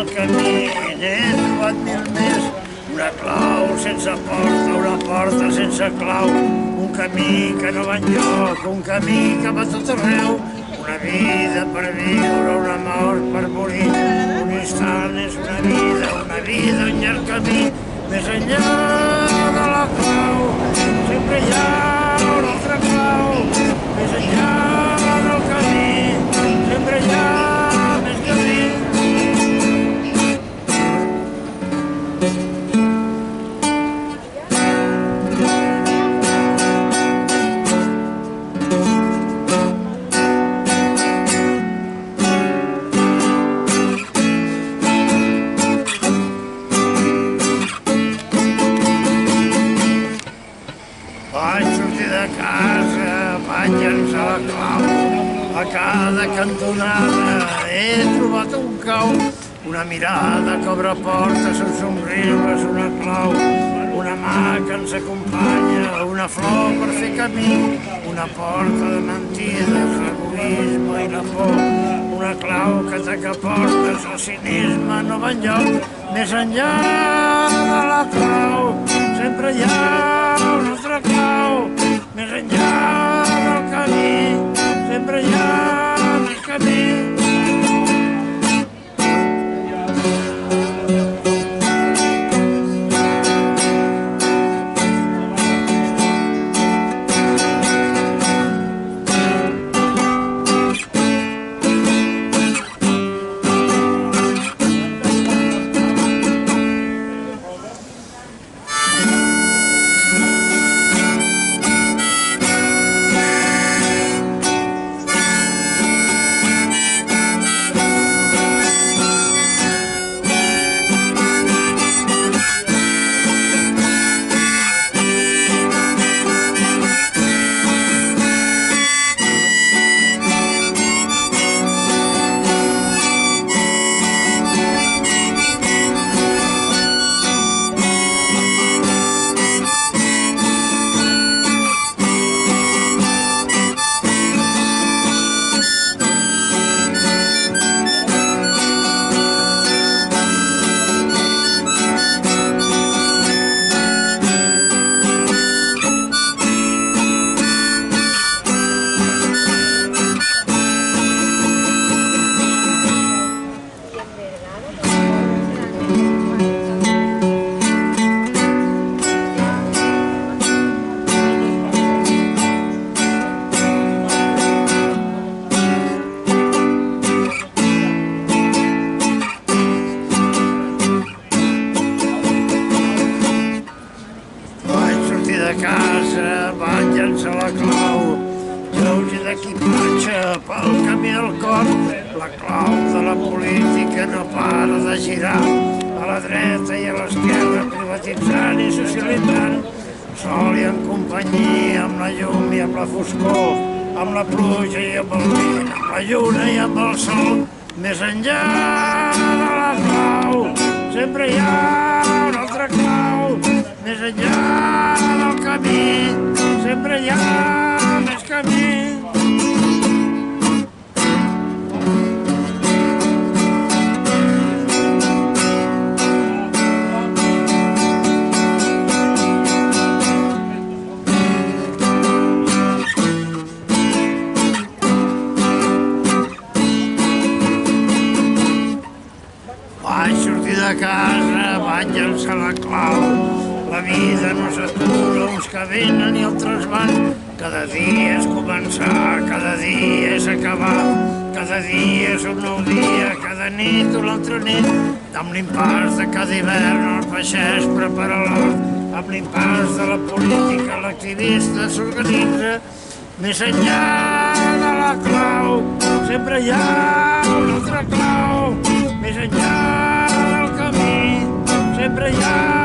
el camí n'he trobat mil més. Una clau sense porta, una porta sense clau, un camí que no va enlloc, un camí que va tot arreu. Una vida per viure, una mort per morir, un instant és una vida, un llarg camí. Més enllà de la clau, sempre hi ha una altra clau. Més enllà del camí, sempre hi ha més camí. Vaig sortir de casa, vaig llançar la clau. A cada cantonada he trobat un cau. Una mirada que obre portes, un somriure és una clau. Una mà que ens acompanya, una flor per fer camí. Una porta de mentides, l'egoisme i la por. Una clau que tanca portes, el cinisme no va enlloc. Més enllà de la clau, sempre hi ha una altra clau. Més enllà del camí, sempre hi ha més camí. De casa vaig llançar la clau, lleuger d'equipatge pel camí del cor. La clau de la política no para de girar, a la dreta i a l'esquerra, privatitzant i socialitzant. Sol i en companyia, amb la llum i amb la foscor, amb la pluja i amb el vent, amb la lluna i amb el sol. Més enllà de la clau, sempre hi ha una altra clau. Més enllà del camí, sempre hi ha més camí. Vaig sortir de casa, vaig llançar la clau. La vida no s'atura, uns que venen i altres van. Cada dia és començar, cada dia és acabar. Cada dia és un nou dia, cada nit una altra nit. Amb l'impàs de cada hivern el pagès prepara l'hort. Amb l'impàs de la política l'activista s'organitza. Més enllà de la clau, sempre hi ha una altra clau. Més enllà del camí, sempre hi ha